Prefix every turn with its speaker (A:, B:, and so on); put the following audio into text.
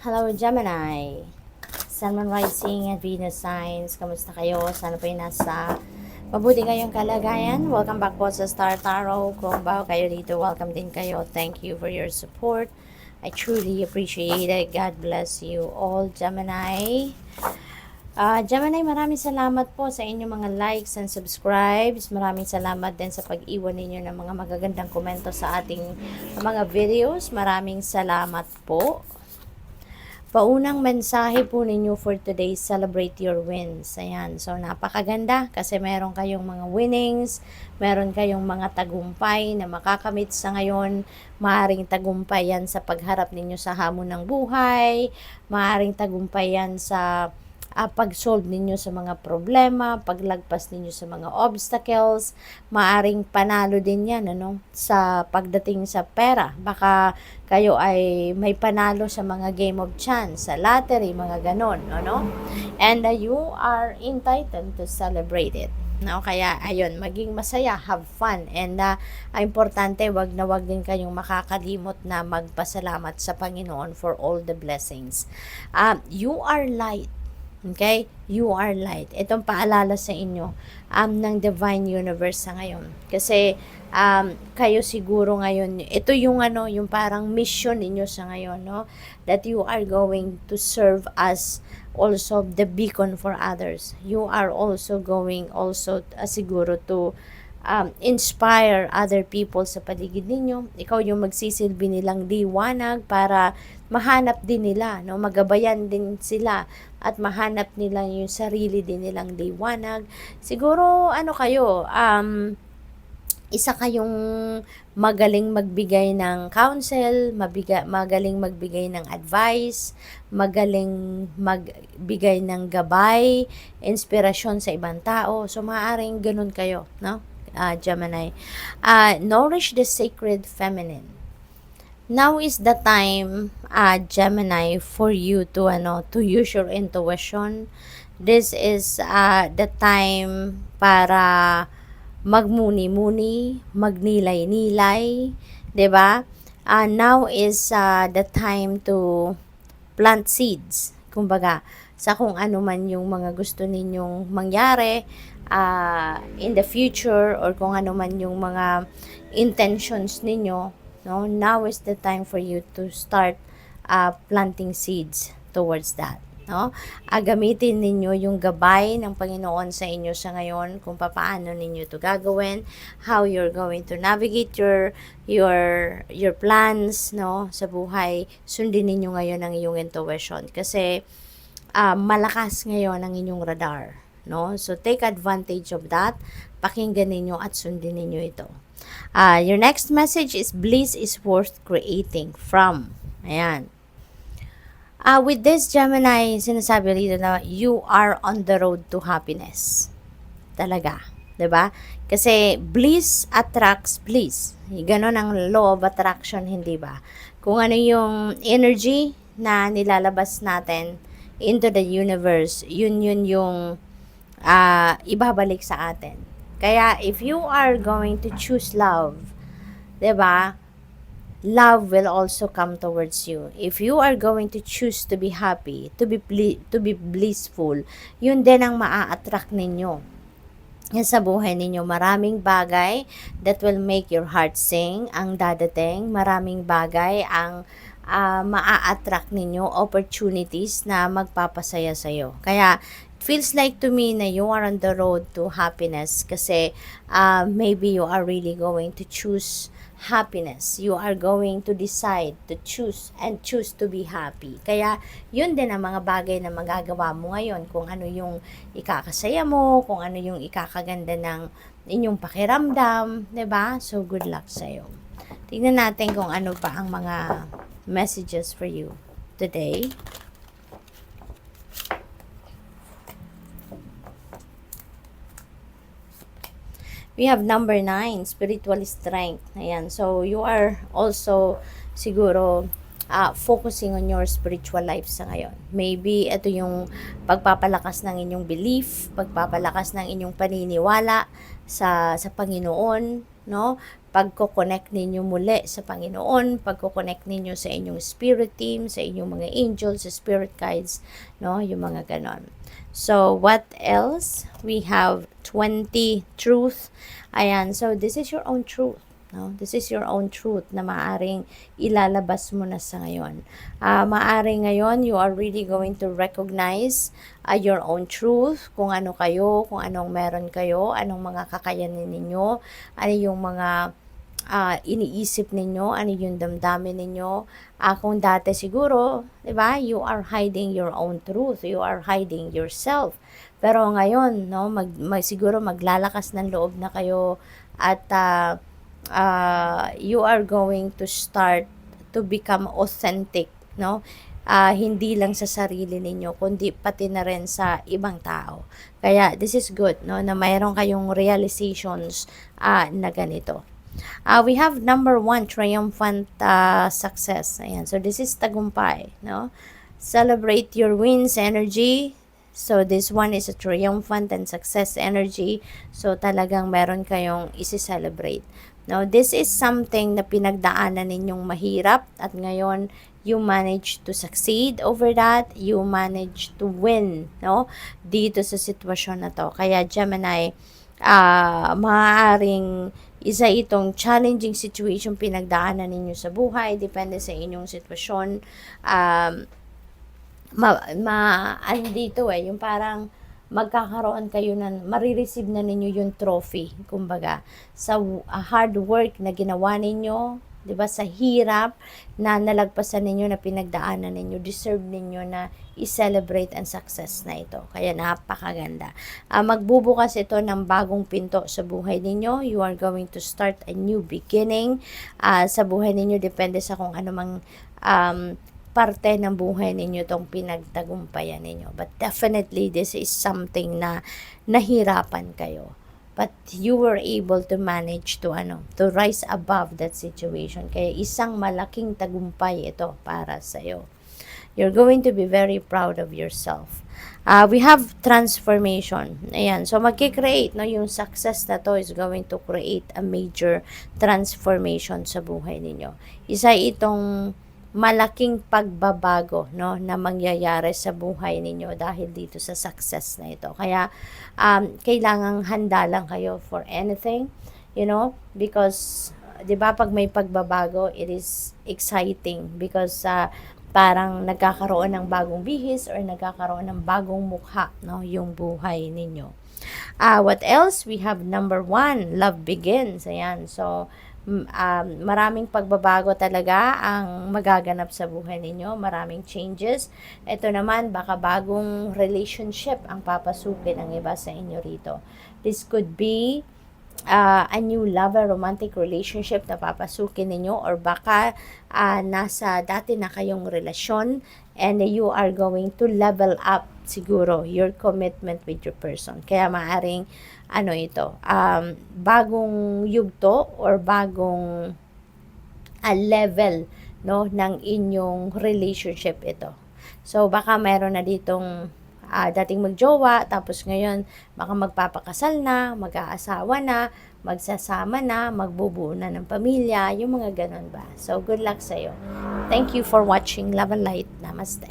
A: Hello, Gemini. Sun, Moon, Rising, and Venus signs. Kamusta kayo? Sana po nasa mabuti kayong kalagayan. Welcome back po sa Star Tarot. Kung bago kayo dito, welcome din kayo. Thank you for your support. I truly appreciate it. God bless you all, Gemini. Gemini, maraming salamat po sa inyong mga likes and subscribes. Maraming salamat din sa pag-iwan ninyo ng mga magagandang komento sa ating mga videos. Maraming salamat po. Paunang mensahe po ninyo for today, celebrate your wins. Ayan, so napakaganda kasi meron kayong mga winnings, meron kayong mga tagumpay na makakamit sa ngayon. Maaring tagumpay yan sa pagharap ninyo sa hamon ng buhay, maaring tagumpay yan sa pag-solve ninyo sa mga problema, paglagpas ninyo sa mga obstacles, maaring panalo din yan sa pagdating sa pera. Baka kayo ay may panalo sa mga game of chance, sa lottery, mga ganon. And you are entitled to celebrate it. Kaya ayun, maging masaya, have fun, and importante, wag na wag din kayong makakalimot na magpasalamat sa Panginoon for all the blessings. You are light. Okay? You are light. Itong paalala sa inyo ng Divine Universe sa ngayon. Kasi kayo siguro ngayon, ito yung yung parang mission ninyo sa ngayon, no? That you are going to serve as also the beacon for others. You are also going siguro to inspire other people sa paligid ninyo. Ikaw yung magsisilbi nilang liwanag para mahanap din nila, magabayan din sila at mahanap nila yung sarili din nilang liwanag. Siguro kayo, isa kayong magaling magbigay ng counsel, magaling magbigay ng advice, magaling magbigay ng gabay, inspirasyon sa ibang tao. So maaaring ganun kayo, no? Gemini. Nourish the sacred feminine. Now is the time, Gemini, for you to use your intuition. This is the time para magmuni-muni, magnilay-nilay, 'di ba? Now is the time to plant seeds. Kumbaga, sa kung ano man yung mga gusto ninyong mangyari in the future, or kung ano man yung mga intentions ninyo, no? Now is the time for you to start planting seeds towards that. No? Gamitin ninyo yung gabay ng Panginoon sa inyo sa ngayon kung paano ninyo to gagawin, how you're going to navigate your plans, no, sa buhay. Sundin ninyo ngayon ang iyong intuition kasi malakas ngayon ang inyong radar, no? So take advantage of that. Pakinggan ninyo at sundin ninyo ito. Your next message is bliss is worth creating from. Ayan. With this, Gemini, sinasabi rito na you are on the road to happiness. Talaga. 'Di ba? Kasi bliss attracts bliss. Ganon ang law of attraction, hindi ba? Kung ano yung energy na nilalabas natin into the universe, yun yung ibabalik sa atin. Kaya if you are going to choose love, 'di ba? Love will also come towards you. If you are going to choose to be happy, to be blissful, yun din ang maa-attract ninyo. Yan sa buhay ninyo, maraming bagay that will make your heart sing ang dadating. Maraming bagay ang maa-attract ninyo, opportunities na magpapasaya sa'yo. Kaya feels like to me na you are on the road to happiness kasi maybe you are really going to choose happiness. You are going to decide to choose to be happy. Kaya yun din ang mga bagay na magagawa mo ngayon, kung ano yung ikakasaya mo, kung ano yung ikakaganda ng inyong pakiramdam, 'di ba? So good luck sa iyo. Tingnan natin kung ano pa ang mga messages for you today. We have number 9, spiritual strength. Ayan. So, you are also siguro focusing on your spiritual life sa ngayon. Maybe ito yung pagpapalakas ng inyong belief, pagpapalakas ng inyong paniniwala sa Panginoon, no? Pagko-connect ninyo muli sa Panginoon, pagko-connect ninyo sa inyong spirit team, sa inyong mga angels, sa spirit guides, no? Yung mga ganon. So, what else? We have 20 truth. Ayan, so this is your own truth. No? This is your own truth na maaring ilalabas mo na sa ngayon. Maaring ngayon, you are really going to recognize your own truth, kung ano kayo, kung anong meron kayo, anong mga kakayanin ninyo, ano yung mga iniisip ninyo, ano yung damdamin ninyo. Kung dati siguro, di ba, you are hiding your own truth, you are hiding yourself. Pero ngayon, no, siguro maglalakas ng loob na kayo at you are going to start to become authentic, no? Hindi lang sa sarili ninyo, kundi pati na rin sa ibang tao. Kaya this is good, no, na mayroon kayong realizations na ganito. We have number 1, triumphant success. Ayan, so this is tagumpay, no? Celebrate your wins energy. So this one is a triumphant and success energy. So talagang meron kayong isi-celebrate. Now, this is something na pinagdaanan ninyong mahirap at ngayon you manage to succeed over that, you manage to win, no? Dito sa sitwasyon na to. Kaya Gemini, maaaring isa itong challenging situation pinagdaanan ninyo sa buhay, depende sa inyong sitwasyon. Ano dito yung parang magkakaroon kayo marireceive na ninyo yung trophy, kumbaga, sa hard work na ginawa ninyo, 'di ba, sa hirap na nalagpasan ninyo, na pinagdaanan ninyo, deserve ninyo na i-celebrate ang success na ito. Kaya napakaganda. Magbubukas ito ng bagong pinto sa buhay ninyo. You are going to start a new beginning sa buhay ninyo, depende sa kung ano mang parte ng buhay ninyo tong pinagtagumpayan ninyo. But definitely, this is something na nahirapan kayo. But you were able to manage to rise above that situation. Kaya isang malaking tagumpay ito para sa'yo. You're going to be very proud of yourself. We have transformation. Ayan. So, magkikreate, no? Yung success na to is going to create a major transformation sa buhay ninyo. Isa itong malaking pagbabago, no, na mangyayari sa buhay ninyo dahil dito sa success na ito. Kaya kailangang handa lang kayo for anything, you know, because 'di ba, pag may pagbabago, it is exciting because parang nagkakaroon ng bagong bihis or nagkakaroon ng bagong mukha, no, yung buhay ninyo. What else? We have number 1, love begins. Ayan. So, maraming pagbabago talaga ang magaganap sa buhay ninyo. Maraming changes. Ito naman, baka bagong relationship ang papasukin ng iba sa inyo rito. This could be a new lover, romantic relationship na papasukin ninyo, or baka nasa dati na kayong relasyon and you are going to level up siguro your commitment with your person. Kaya maaring ito, bagong yugto or bagong level, no, ng inyong relationship ito. So baka meron na ditong dating magjowa, tapos ngayon baka magpapakasal na, mag-aasawa na, magsasama na, magbubuo na ng pamilya, yung mga ganun ba. So good luck sa'yo. Thank you for watching Love and Light. Namaste.